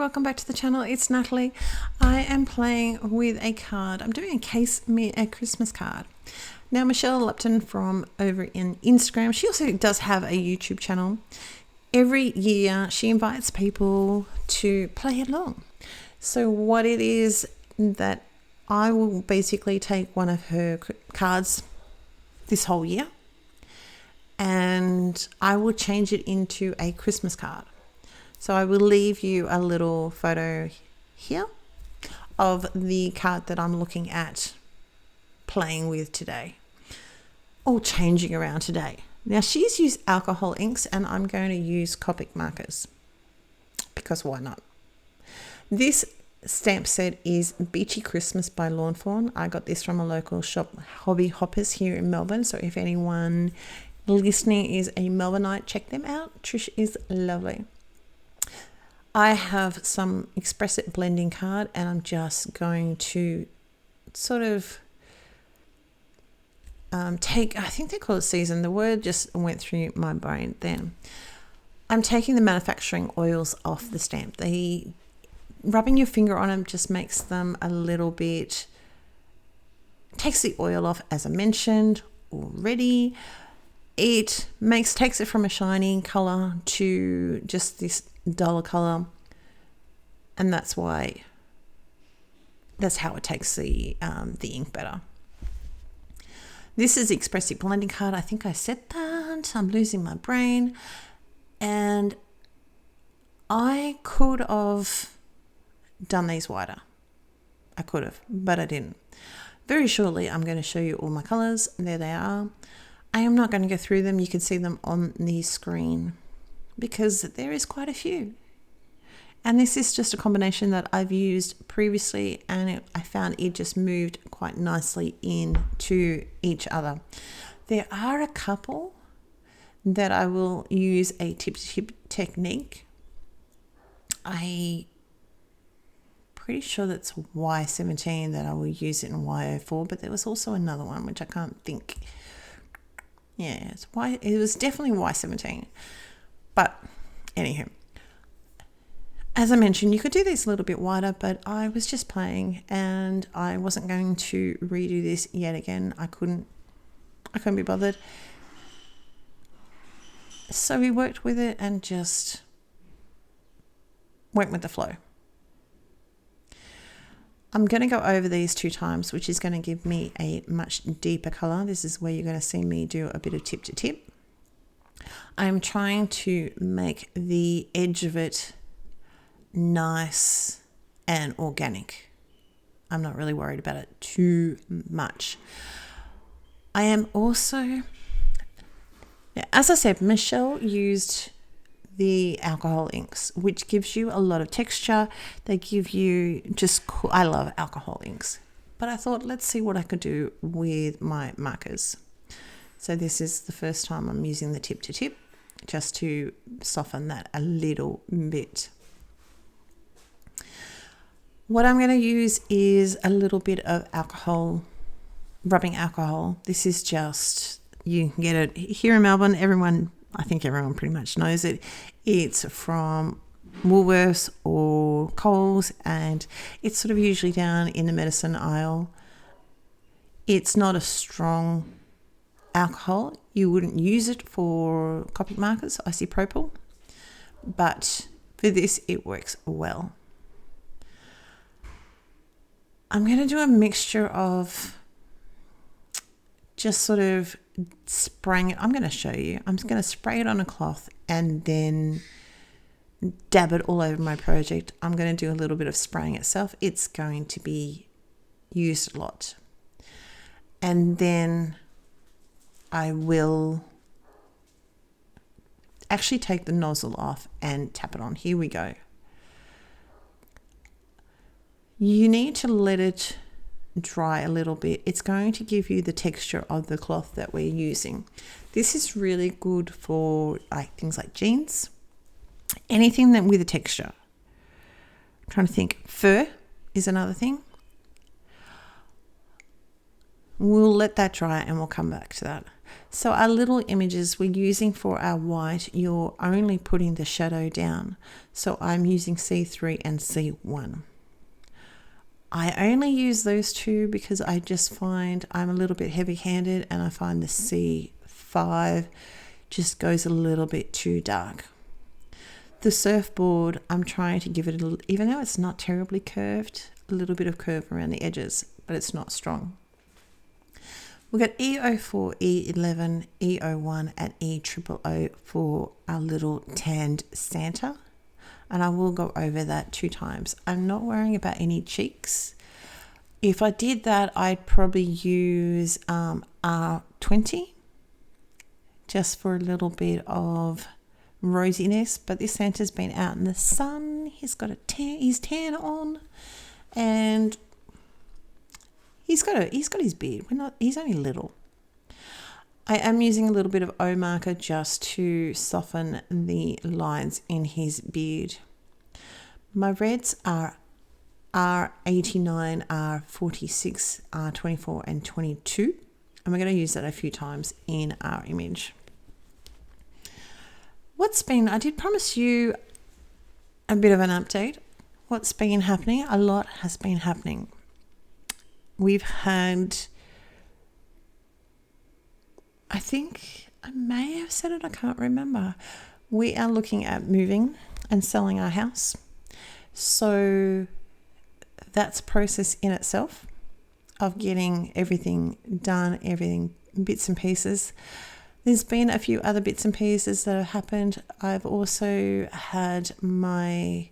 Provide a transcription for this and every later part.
welcome back to the channel. It's Natalie. I am playing with a card. I'm doing a Christmas card. Now, Michelle Lupton from over in Instagram, she also does have a YouTube channel. Every year she invites people to play along. So what it is that I will basically take one of her cards this whole year and I will change it into a Christmas card. So I will leave you a little photo here of the card that I'm looking at playing with today, or changing around today. Now, she's used alcohol inks and I'm going to use Copic markers because why not? This stamp set is Beachy Christmas by Fawn. I got this from a local shop, Hobby Hoppers, here in Melbourne. So if anyone listening is a Melbourneite, check them out. Trish is lovely. I have some Express It blending card and I'm just going to sort of take, I think they call it season. The word just went through my brain then. I'm taking the manufacturing oils off the stamp. Rubbing your finger on them just makes them a little bit, takes the oil off, as I mentioned already. It takes it from a shiny color to just this duller color, and that's how it takes the ink better. This is Expressive blending card. I think I said that. I'm losing my brain, and I could have done these wider. I could have, but I didn't. Very shortly I'm going to show you all my colors. There they are. I am not going to go through them. You can see them on the screen because there is quite a few. And this is just a combination that I've used previously, and I found it just moved quite nicely into each other. There are a couple that I will use a tip-to-tip technique. I'm pretty sure that's Y17 that I will use it in Y04, but there was also another one which I can't think. Yeah, it was definitely Y17. But anywho, as I mentioned, you could do this a little bit wider, but I was just playing and I wasn't going to redo this yet again. I couldn't be bothered. So we worked with it and just went with the flow. I'm going to go over these 2 times, which is going to give me a much deeper color. This is where you're going to see me do a bit of tip to tip. I'm trying to make the edge of it nice and organic. I'm not really worried about it too much. I am also, as I said, Michelle used the alcohol inks, which gives you a lot of texture. They give you just cool. I love alcohol inks, but I thought, let's see what I could do with my markers. So this is the first time I'm using the tip to tip just to soften that a little bit. What I'm going to use is a little bit of alcohol, rubbing alcohol. This is just, you can get it here in Melbourne. I think everyone pretty much knows it. It's from Woolworths or Coles, and it's sort of usually down in the medicine aisle. It's not a strong alcohol. You wouldn't use it for Copic markers, isopropyl, but for this it works well. I'm going to do a mixture of just sort of spraying it. I'm going to show you. I'm just going to spray it on a cloth and then dab it all over my project. I'm going to do a little bit of spraying itself. It's going to be used a lot. And then I will actually take the nozzle off and tap it on. Here we go. You need to let it dry a little bit. It's going to give you the texture of the cloth that we're using. This is really good for things like jeans, anything that with a texture. I'm trying to think. Fur is another thing. We'll let that dry and we'll come back to that. So our little images we're using for our white, you're only putting the shadow down. So I'm using C3 and C1. I only use those two because I just find I'm a little bit heavy-handed, and I find the C5 just goes a little bit too dark. The surfboard, I'm trying to give it even though it's not terribly curved, a little bit of curve around the edges, but it's not strong. We've got E04, E11, E01 and E000 for our little tanned Santa. And I will go over that 2 times. I'm not worrying about any cheeks. If I did that, I'd probably use R20 just for a little bit of rosiness. But this Santa's been out in the sun. He's got his tan on, and he's got his beard. He's only little. I am using a little bit of O marker just to soften the lines in his beard. My reds are R89, R46, R24 and 22. And we're going to use that a few times in our image. I did promise you a bit of an update. What's been happening? A lot has been happening. We've had, I think I may have said it, I can't remember. We are looking at moving and selling our house. So that's a process in itself of getting everything done, everything bits and pieces. There's been a few other bits and pieces that have happened. I've also had a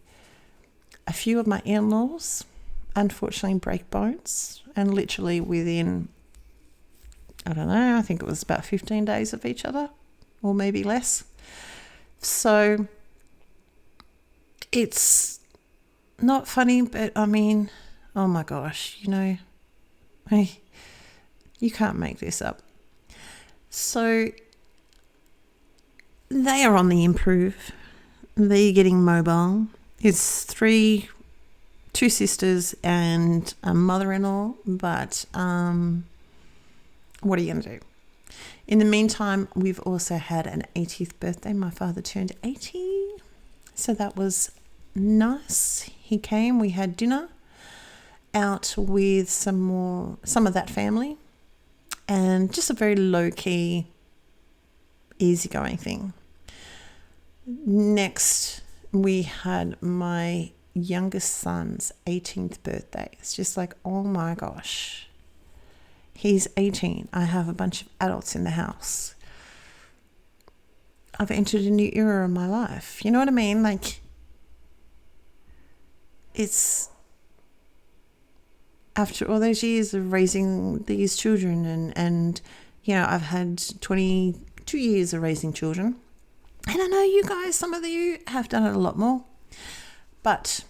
few of my in-laws unfortunately break bones, and literally within, I don't know, I think it was about 15 days of each other, or maybe less. So it's not funny, but I mean, oh my gosh, you can't make this up. So they are on the improve. They're getting mobile. It's 2 sisters and a mother-in-law, but what are you going to do? In the meantime, we've also had an 80th birthday. My father turned 80, so that was nice. He came, we had dinner out with some of that family, and just a very low-key, easygoing thing. Next, we had my youngest son's 18th birthday. It's just like, oh my gosh, he's 18. I have a bunch of adults in the house. I've entered a new era in my life. You know what I mean? Like, it's after all those years of raising these children, and I've had 22 years of raising children. And I know you guys, some of you have done it a lot more. But,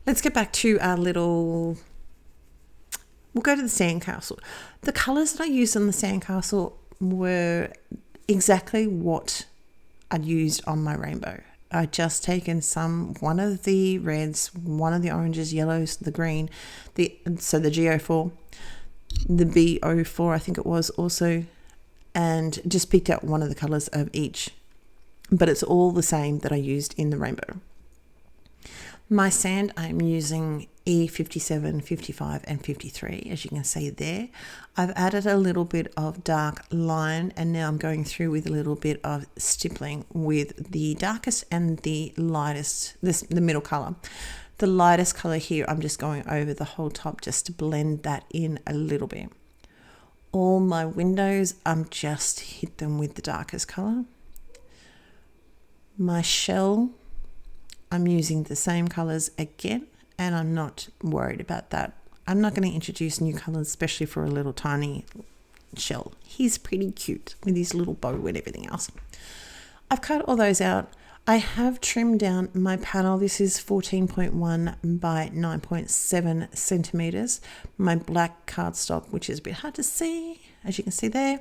let's get back to our we'll go to the sandcastle. The colours that I used on the sandcastle were exactly what I'd used on my rainbow. I'd just taken one of the reds, one of the oranges, yellows, the green, the G04, the B04, I think it was also, and just picked out one of the colours of each. But it's all the same that I used in the rainbow. My sand, I'm using E57, 55 and 53, as you can see there. I've added a little bit of dark line, and now I'm going through with a little bit of stippling with the darkest and the lightest, the middle colour. The lightest colour here, I'm just going over the whole top just to blend that in a little bit. All my windows, I'm just hit them with the darkest colour. My shell, I'm using the same colours again, and I'm not worried about that. I'm not going to introduce new colours, especially for a little tiny shell. He's pretty cute with his little bow and everything else. I've cut all those out. I have trimmed down my panel. This is 14.1 by 9.7 centimetres. My black cardstock, which is a bit hard to see, as you can see there,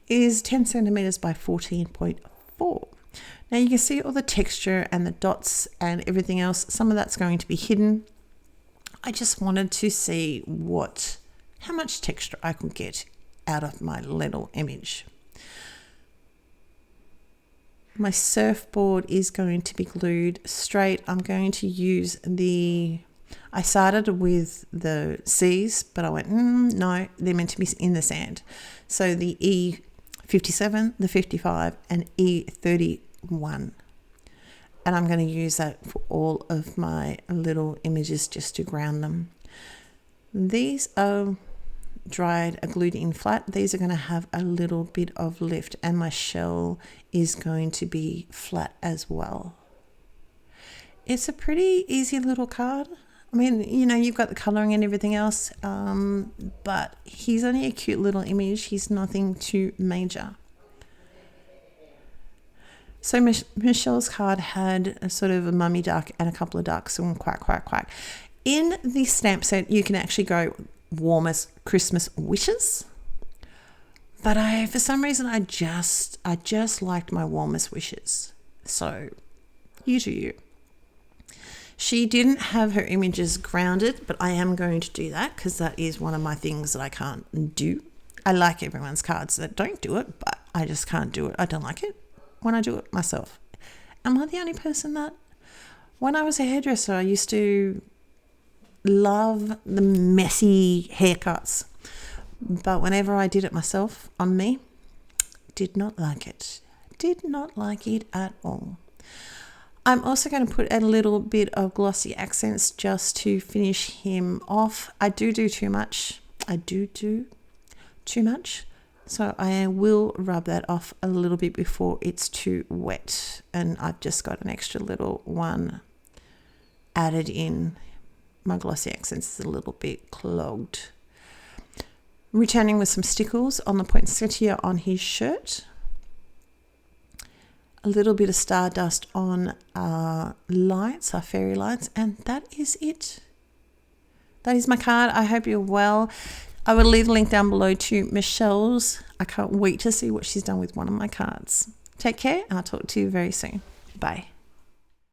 is 10 centimetres by 14.4. Now you can see all the texture and the dots and everything else. Some of that's going to be hidden. I just wanted to see how much texture I could get out of my little image. My surfboard is going to be glued straight. I'm going to use I started with the C's, but I went, no, they're meant to be in the sand. So the E57, the 55, and E31. And I'm going to use that for all of my little images just to ground them. These are dried, glued in flat. These are going to have a little bit of lift, and my shell is going to be flat as well. It's a pretty easy little card. I mean, you've got the colouring and everything else, but he's only a cute little image. He's nothing too major. So Michelle's card had a sort of a mummy duck and a couple of ducks and quack, quack, quack. In the stamp set, you can actually go warmest Christmas wishes. But for some reason, I just liked my warmest wishes. So you do you. She didn't have her images grounded, but I am going to do that because that is one of my things that I can't do. I like everyone's cards that don't do it, but I just can't do it. I don't like it when I do it myself. Am I the only person that? When I was a hairdresser, I used to love the messy haircuts. But whenever I did it myself on me, did not like it. Did not like it at all. I'm also going to put a little bit of glossy accents just to finish him off. I do too much. I do too much. So I will rub that off a little bit before it's too wet. And I've just got an extra little one added in. My glossy accents is a little bit clogged. Returning with some stickles on the poinsettia on his shirt. A little bit of stardust on our lights, our fairy lights, and that is it. That is my card. I hope you're well. I will leave the link down below to Michelle's. I can't wait to see what she's done with one of my cards. Take care, and I'll talk to you very soon. Bye.